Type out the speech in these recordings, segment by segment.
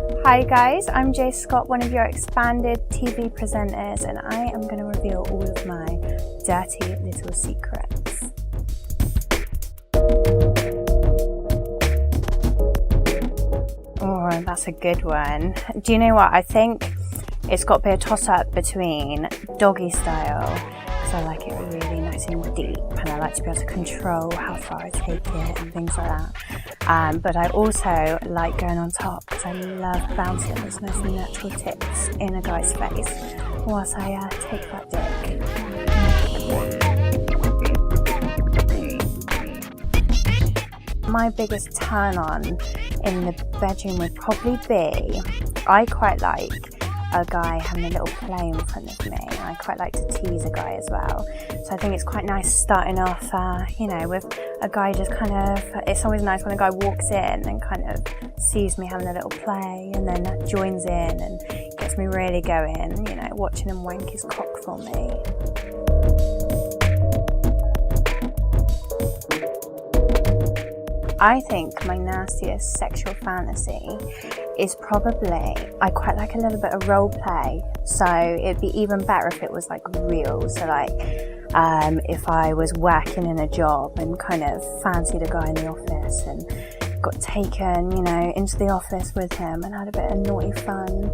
Hi guys, I'm Jay Scott, one of your Xpanded TV presenters, and I am going to reveal all of my dirty little secrets. Oh, that's a good one. Do you know what? I think it's got to be a toss-up between doggy style, because I like it really nice and deep, and I like to be able to control how far I take it and things like that. But I also like going on top because I love bouncing those nice natural tips in a guy's face whilst I take that dick. My biggest turn on in the bedroom would probably be, I quite like a guy having a little play in front of me. I quite like to tease a guy as well. So I think it's quite nice starting off, with a guy just kind of, it's always nice when a guy walks in and kind of sees me having a little play and then joins in and gets me really going, watching him wank his cock for me. I think my nastiest sexual fantasy is probably, I quite like a little bit of role play, so it'd be even better if it was like real. So like if I was working in a job and kind of fancied a guy in the office and got taken, into the office with him and had a bit of naughty fun,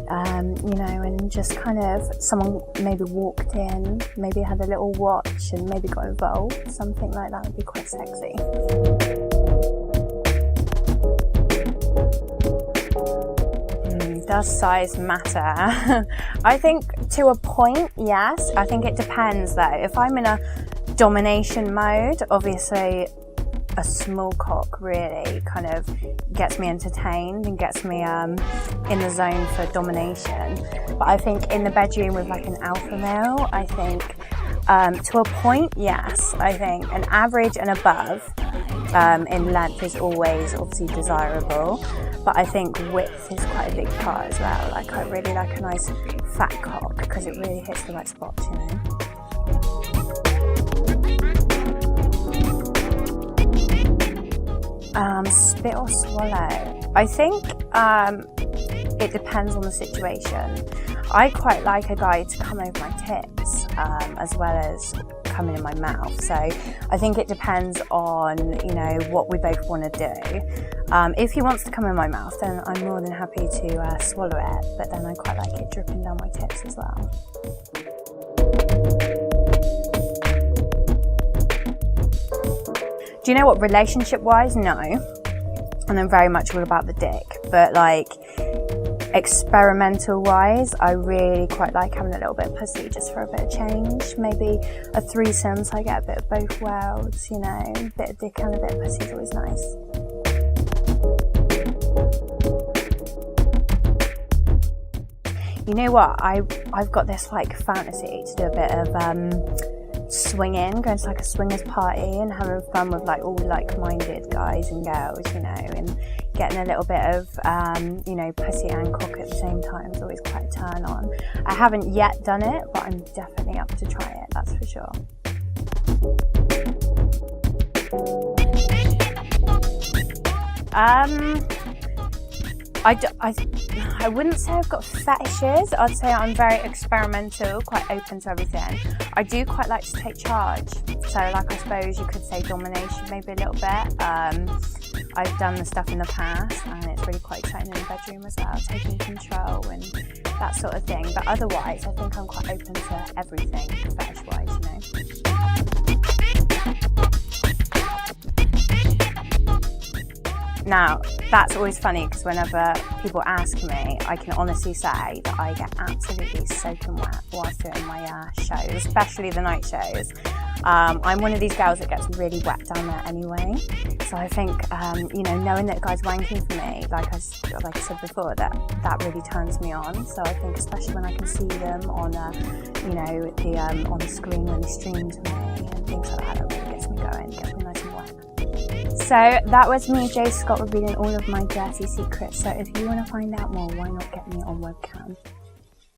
and just kind of someone maybe walked in, maybe had a little watch and maybe got involved, something like that would be quite sexy. Does size matter? I think to a point, yes. I think it depends though. If I'm in a domination mode, obviously a small cock really kind of gets me entertained and gets me in the zone for domination. But I think in the bedroom with like an alpha male, I think to a point, yes. I think an average and above in length is always obviously desirable, but I think width is quite a big part as well. Like I really like a nice fat cock because it really hits the right spots, Spit or swallow? I think it depends on the situation. I quite like a guy to come over my tits as well as coming in my mouth. So I think it depends on, what we both want to do. If he wants to come in my mouth, then I'm more than happy to swallow it, but then I quite like it dripping down my tits as well. Do you know what, relationship-wise, no. And I'm very much all about the dick, but like experimental-wise, I really quite like having a little bit of pussy just for a bit of change. Maybe a threesome, so I get a bit of both worlds, a bit of dick and a bit of pussy is always nice. You know what, I've got this like fantasy to do a bit of swinging, going to like a swingers party and having fun with like all like-minded guys and girls, and getting a little bit of pussy and cock at the same time is always quite a turn on. I haven't yet done it, but I'm definitely up to try it, that's for sure. I wouldn't say I've got fetishes. I'd say I'm very experimental, quite open to everything. I do quite like to take charge. So like I suppose you could say domination maybe a little bit. I've done the stuff in the past and it's really quite exciting in the bedroom as well, taking control and that sort of thing. But otherwise I think I'm quite open to everything fetish-wise, Now, that's always funny because whenever people ask me, I can honestly say that I get absolutely soaking wet whilst doing my shows, especially the night shows. I'm one of these girls that gets really wet down there anyway. So I think, knowing that a guy's wanking for me, like I said before, that really turns me on. So I think especially when I can see them on, on the screen when they stream to me and things like that really gets me going, gets me nice and wet. So that was me, Jay Scott, revealing all of my dirty secrets. So if you want to find out more, why not get me on webcam?